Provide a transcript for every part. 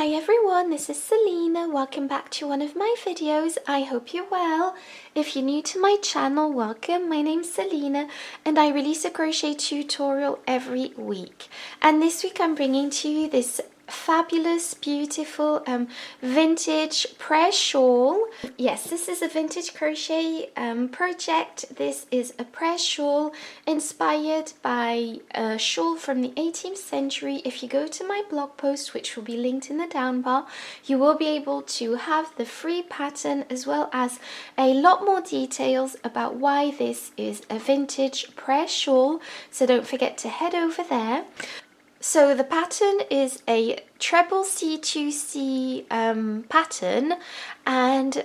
Hi everyone, this is Selina. Welcome back to one of my videos. I hope you're well. If you're new to my channel, welcome. My name's Selina and I release a crochet tutorial every week. And this week I'm bringing to you this fabulous, beautiful vintage prayer shawl. Yes, this is a vintage crochet project. This is a prayer shawl inspired by a shawl from the 18th century. If you go to my blog post, which will be linked in the down bar, you will be able to have the free pattern as well as a lot more details about why this is a vintage prayer shawl. So don't forget to head over there. So the pattern is a treble C2C pattern, and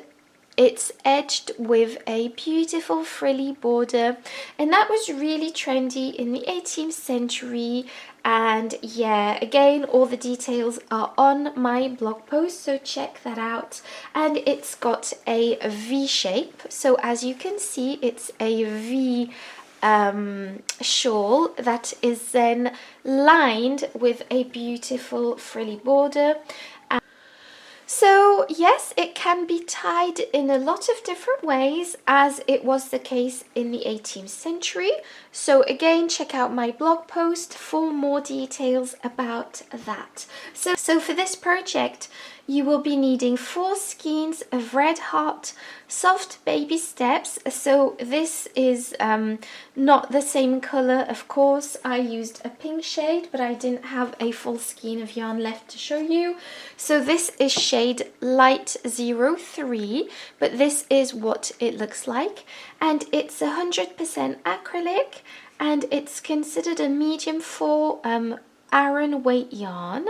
it's edged with a beautiful frilly border, and that was really trendy in the 18th century. And yeah, again, all the details are on my blog post, so check that out. And it's got a V shape, so as you can see, it's a V shawl that is then lined with a beautiful frilly border. So yes, it can be tied in a lot of different ways, as it was the case in the 18th century. So again, check out my blog post for more details about that. So for this project, you will be needing 4 skeins of red hot soft baby steps. So this is not the same color, of course. I used a pink shade, but I didn't have a full skein of yarn left to show you. So this is shade light 03, but this is what it looks like. And it's 100% acrylic, and it's considered a medium for Aran weight yarn.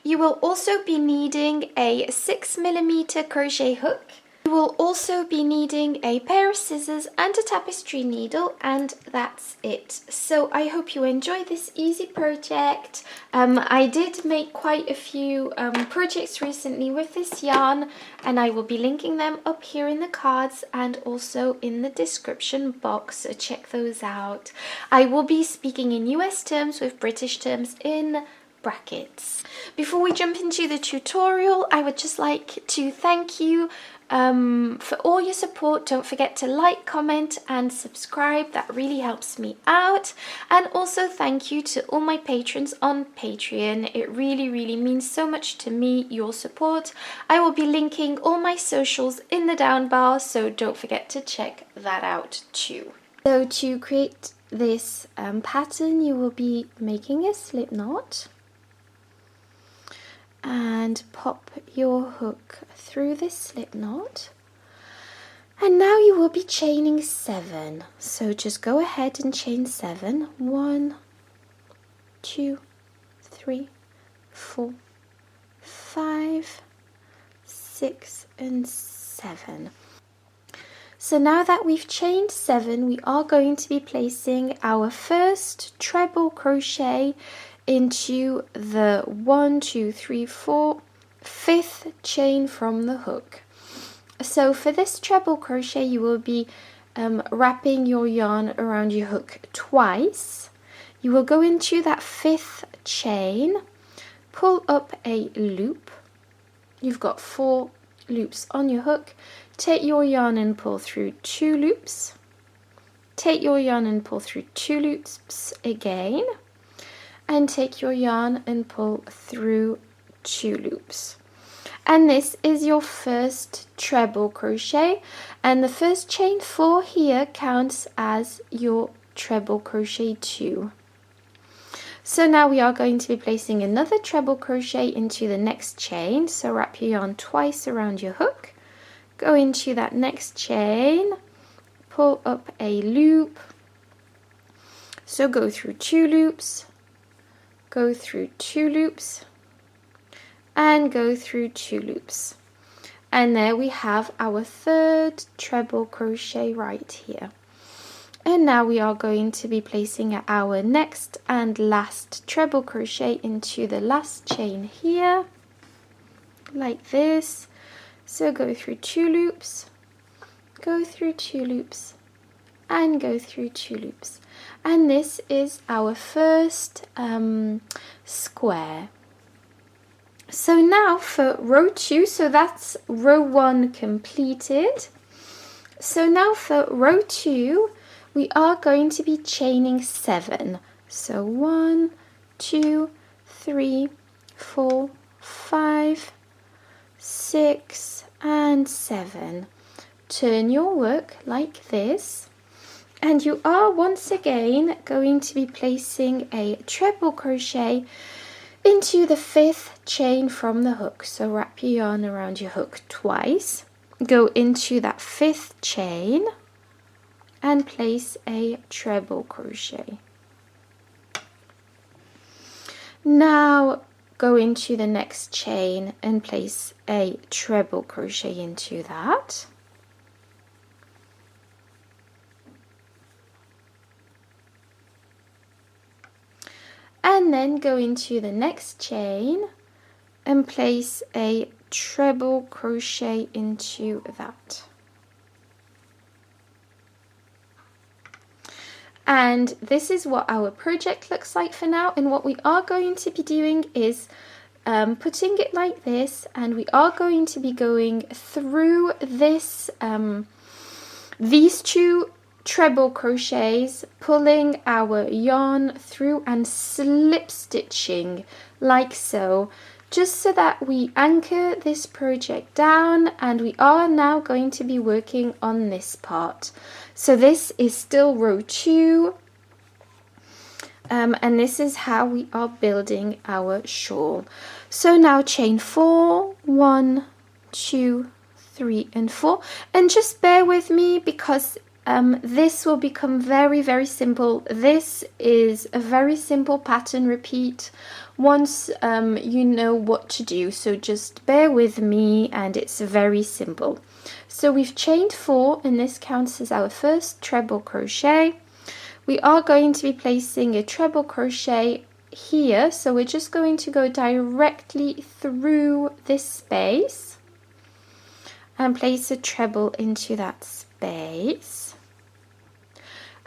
You will also be needing a 6mm crochet hook. You will also be needing a pair of scissors and a tapestry needle, and that's it. So I hope you enjoy this easy project. I did make quite a few projects recently with this yarn, and I will be linking them up here in the cards and also in the description box, so check those out. I will be speaking in US terms with British terms in brackets. Before we jump into the tutorial, I would just like to thank you for all your support. Don't forget to like, comment and subscribe. That really helps me out. And also thank you to all my patrons on Patreon. It really means so much to me, your support. I will be linking all my socials in the down bar, so don't forget to check that out too. So to create this pattern, you will be making a slip knot and pop your hook through this slip knot, and now you will be chaining 7. So just go ahead and chain 7. 1, 2, 3, 4, 5, 6 and 7. So now that we've chained 7, we are going to be placing our first treble crochet into the 1, 2, 3, 4, 5th chain from the hook. So for this treble crochet, you will be wrapping your yarn around your hook twice. You will go into that 5th chain, pull up a loop. You've got 4 loops on your hook. Take your yarn and pull through 2 loops. Take your yarn and pull through 2 loops again. And take your yarn and pull through 2 loops. And this is your first treble crochet, and the first chain 4 here counts as your treble crochet 2. So now we are going to be placing another treble crochet into the next chain. So wrap your yarn twice around your hook, go into that next chain, pull up a loop, so go through 2 loops, go through 2 loops and go through 2 loops, and there we have our 3rd treble crochet right here. And now we are going to be placing our next and last treble crochet into the last chain here, like this. So go through 2 loops, go through 2 loops and go through 2 loops. And this is our first square. So now for row 2, so that's row 1 completed. So now for row 2, we are going to be chaining 7. So 1, 2, 3, 4, 5, 6 and 7. Turn your work like this, and you are once again going to be placing a treble crochet into the 5th chain from the hook. So wrap your yarn around your hook twice, go into that 5th chain and place a treble crochet. Now go into the next chain and place a treble crochet into that. And then go into the next chain and place a treble crochet into that. And this is what our project looks like for now, and what we are going to be doing is putting it like this, and we are going to be going through this these 2 treble crochets, pulling our yarn through and slip stitching like so, just so that we anchor this project down, and we are now going to be working on this part. So this is still row 2, and this is how we are building our shawl. So now chain 4, 1, 2, 3 and 4, and just bear with me because this will become very, very simple. This is a very simple pattern repeat once you know what to do, so just bear with me, and it's very simple. So we've chained 4, and this counts as our first treble crochet. We are going to be placing a treble crochet here, so we're just going to go directly through this space and place a treble into that space.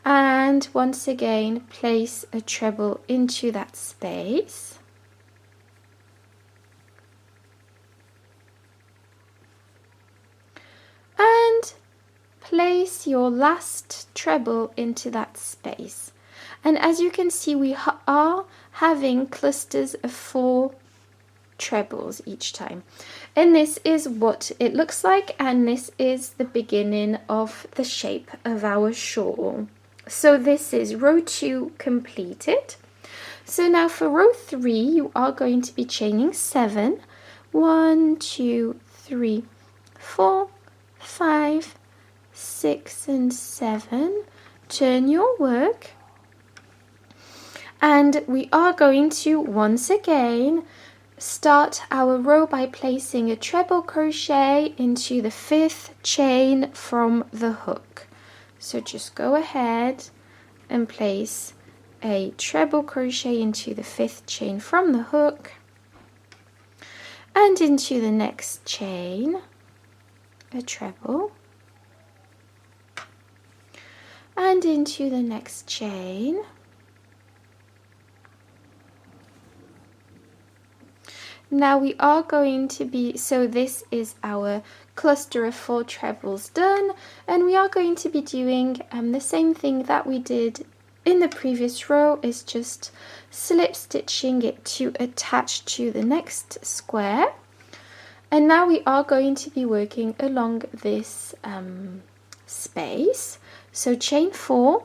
And once again place a treble into that space. And place your last treble into that space. And as you can see, we are having clusters of 4 trebles each time. And this is what it looks like, and this is the beginning of the shape of our shawl. So this is row 2 completed. So now for row 3, you are going to be chaining 7. 1, 2, 3, 4, 5, 6 and 7. Turn your work, and we are going to once again start our row by placing a treble crochet into the 5th chain from the hook. So just go ahead and place a treble crochet into the 5th chain from the hook, and into the next chain a treble, and into the next chain, now we are going to be, so this is our cluster of 4 trebles done, and we are going to be doing the same thing that we did in the previous row, is just slip stitching it to attach to the next square. And now we are going to be working along this space. So chain 4,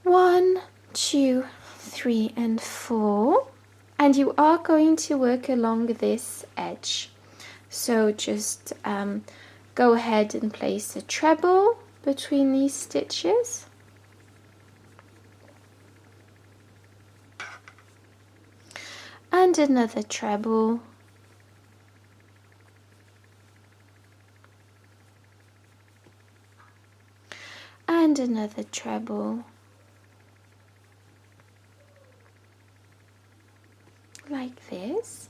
1, 2, 3 and 4, and you are going to work along this edge. So just go ahead and place a treble between these stitches, and another treble, and another treble, like this.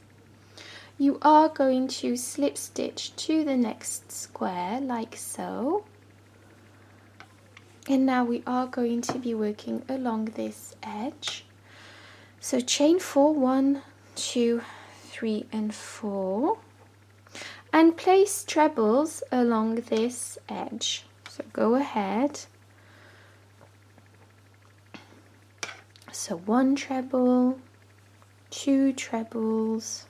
You are going to slip stitch to the next square like so, and now we are going to be working along this edge. So chain 4, 1, 2, 3 and 4, and place trebles along this edge. So go ahead. So 1 treble, 2 trebles,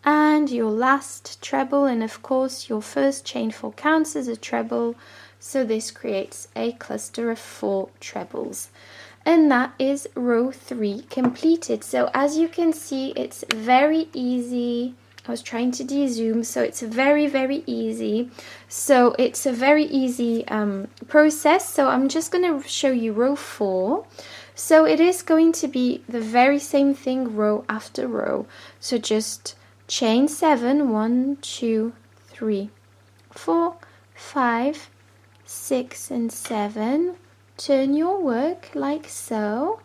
and your last treble, and of course your first chain 4 counts as a treble, so this creates a cluster of 4 trebles. And that is row 3 completed. So as you can see, it's very easy. I was trying to de-zoom, so it's very, very easy. So it's a very easy process. So I'm just going to show you row 4. So it is going to be the very same thing row after row. So just chain 7, 1, 2, 3, 4, 5, 6, and 7. Turn your work like so,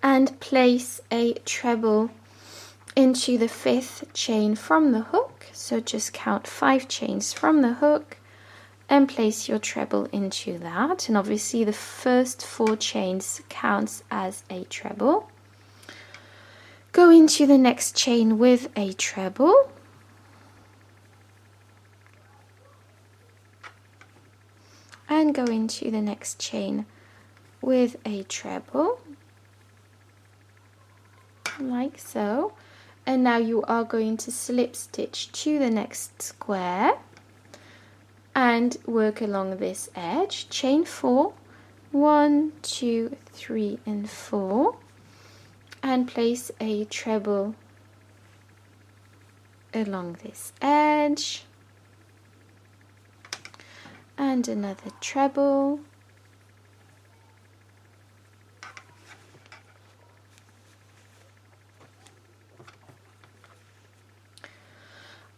and place a treble into the 5th chain from the hook. So just count 5 chains from the hook and place your treble into that, and obviously the first 4 chains counts as a treble. Go into the next chain with a treble, and go into the next chain with a treble, like so. And now you are going to slip stitch to the next square and work along this edge. Chain 4, 1, 2, 3, and 4, and place a treble along this edge, and another treble,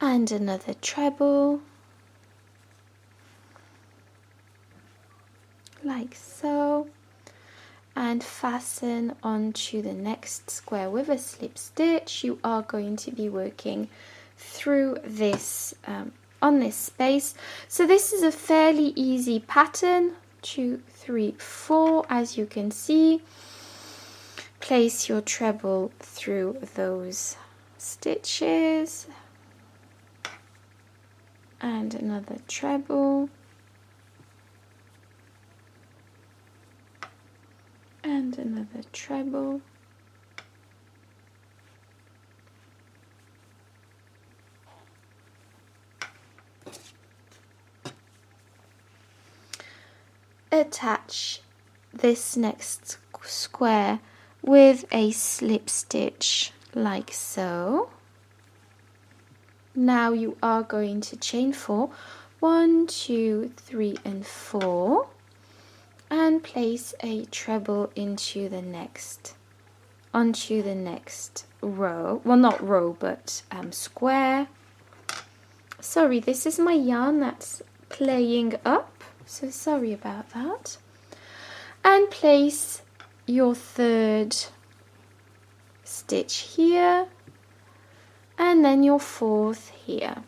and another treble, like so, and fasten onto the next square with a slip stitch. You are going to be working through this on this space. So this is a fairly easy pattern. 2, 3, 4, as you can see. Place your treble through those stitches, and another treble, and another treble, attach this next square with a slip stitch like so. Now you are going to chain 4, 1, 2, 3, and 4, and place a treble onto the next row. Well, not row, but square. Sorry, this is my yarn that's playing up, so sorry about that. And place your 3rd stitch here, and then your 4th here.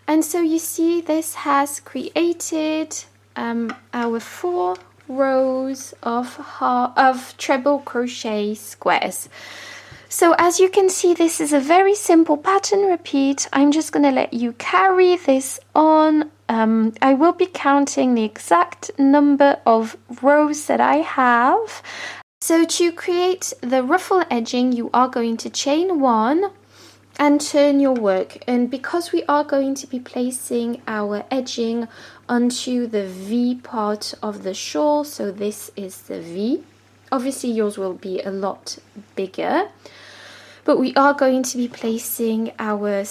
And so you see this has created our 4 rows of treble crochet squares. So as you can see, this is a very simple pattern repeat. I'm just going to let you carry this on. I will be counting the exact number of rows that I have. So to create the ruffle edging, you are going to chain 1 and turn your work. And because we are going to be placing our edging onto the V part of the shawl, so this is the V. Obviously yours will be a lot bigger, but we are going to be placing our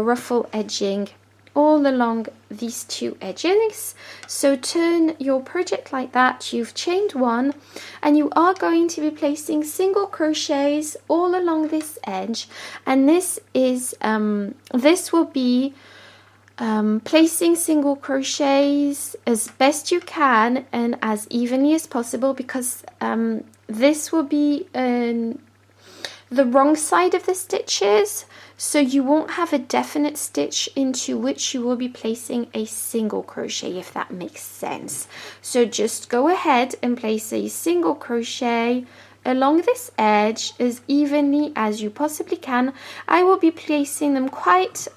ruffle edging all along these 2 edges. So turn your project like that. You've chained 1, and you are going to be placing single crochets all along this edge, and this will be placing single crochets as best you can and as evenly as possible, because this will be the wrong side of the stitches. so you won't have a definite stitch into which you will be placing a single crochet, if that makes sense. So just go ahead and place a single crochet along this edge as evenly as you possibly can. I will be placing them quite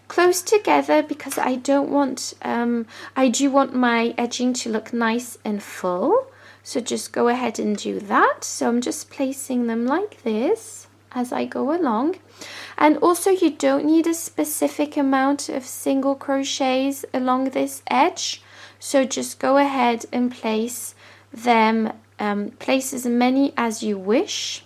close together because I don't want, I do want my edging to look nice and full. So just go ahead and do that. So I'm just placing them like this as I go along. And also you don't need a specific amount of single crochets along this edge. So just go ahead and place them, place as many as you wish.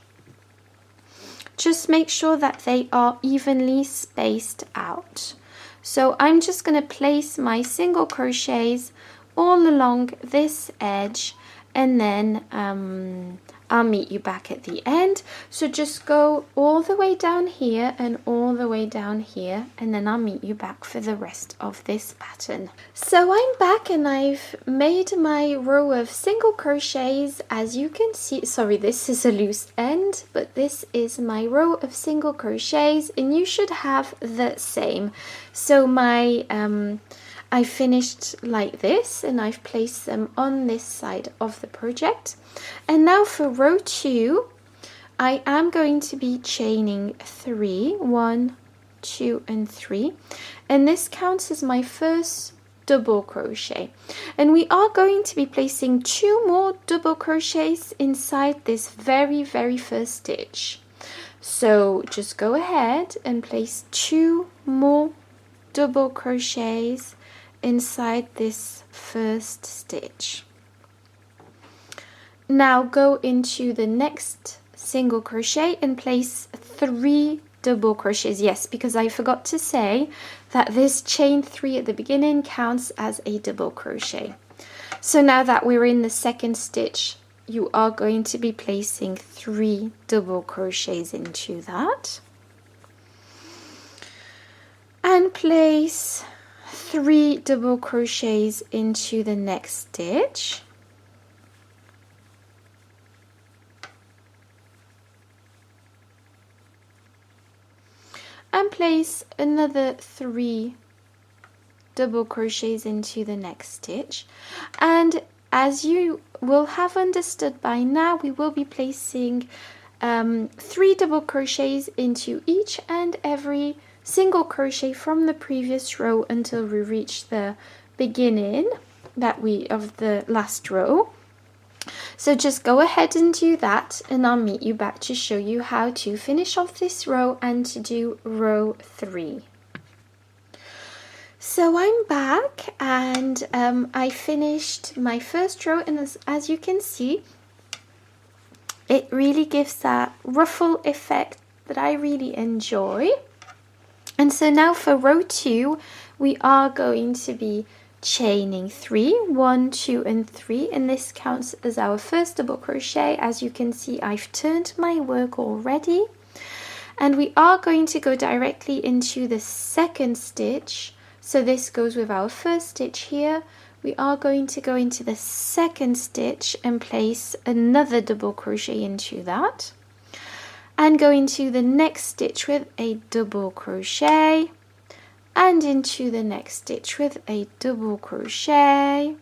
Just make sure that they are evenly spaced out. So I'm just going to place my single crochets all along this edge, and then I'll meet you back at the end. So just go all the way down here and all the way down here, and then I'll meet you back for the rest of this pattern. So I'm back and I've made my row of single crochets. As you can see, sorry, this is a loose end, but this is my row of single crochets, and you should have the same. So my I finished like this, and I've placed them on this side of the project. And now for row 2, I am going to be chaining 3, 1, 2 and 3, and this counts as my first double crochet. And we are going to be placing 2 more double crochets inside this very first stitch. So just go ahead and place 2 more double crochets inside this first stitch. Now go into the next single crochet and place 3 double crochets. Yes, because I forgot to say that this chain 3 at the beginning counts as a double crochet. So now that we're in the second stitch, you are going to be placing 3 double crochets into that, and place 3 double crochets into the next stitch, and place another 3 double crochets into the next stitch. And as you will have understood by now, we will be placing 3 double crochets into each and every single crochet from the previous row until we reach the beginning of the last row. So just go ahead and do that, and I'll meet you back to show you how to finish off this row and to do row 3. So I'm back, and I finished my first row, and as you can see, it really gives that ruffle effect that I really enjoy. And so now for row 2, we are going to be chaining 3, 1, 2 and 3, and this counts as our first double crochet. As you can see, I've turned my work already, and we are going to go directly into the second stitch. So this goes with our first stitch here. We are going to go into the second stitch and place another double crochet into that, and go into the next stitch with a double crochet, and into the next stitch with a double crochet,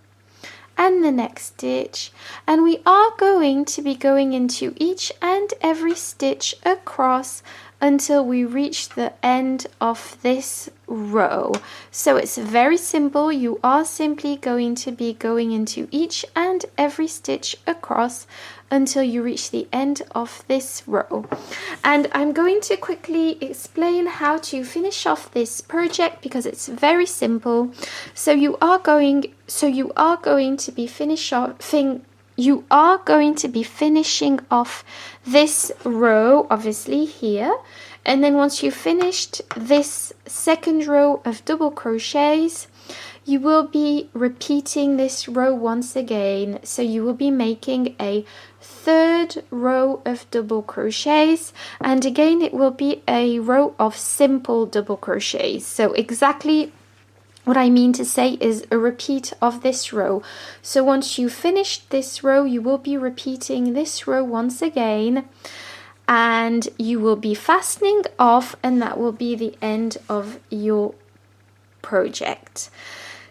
and the next stitch. And we are going to be going into each and every stitch across until we reach the end of this row. So it's very simple. You are simply going to be going into each and every stitch across until you reach the end of this row. And I'm going to quickly explain how to finish off this project because it's very simple. So you are going to be finishing off this row, obviously here, and then once you've finished this second row of double crochets, you will be repeating this row once again. So you will be making a third row of double crochets, and again it will be a row of simple double crochets. So exactly what I mean to say is a repeat of this row. So once you finish this row, you will be repeating this row once again, and you will be fastening off, and that will be the end of your project.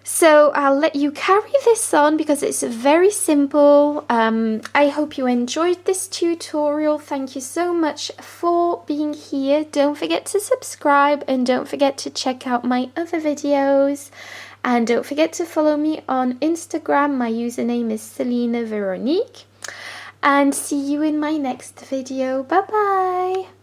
So I'll let you carry this on because it's very simple. I hope you enjoyed this tutorial. Thank you so much for being here. Don't forget to subscribe and don't forget to check out my other videos. And don't forget to follow me on Instagram. My username is Selina Veronique. And see you in my next video. Bye bye.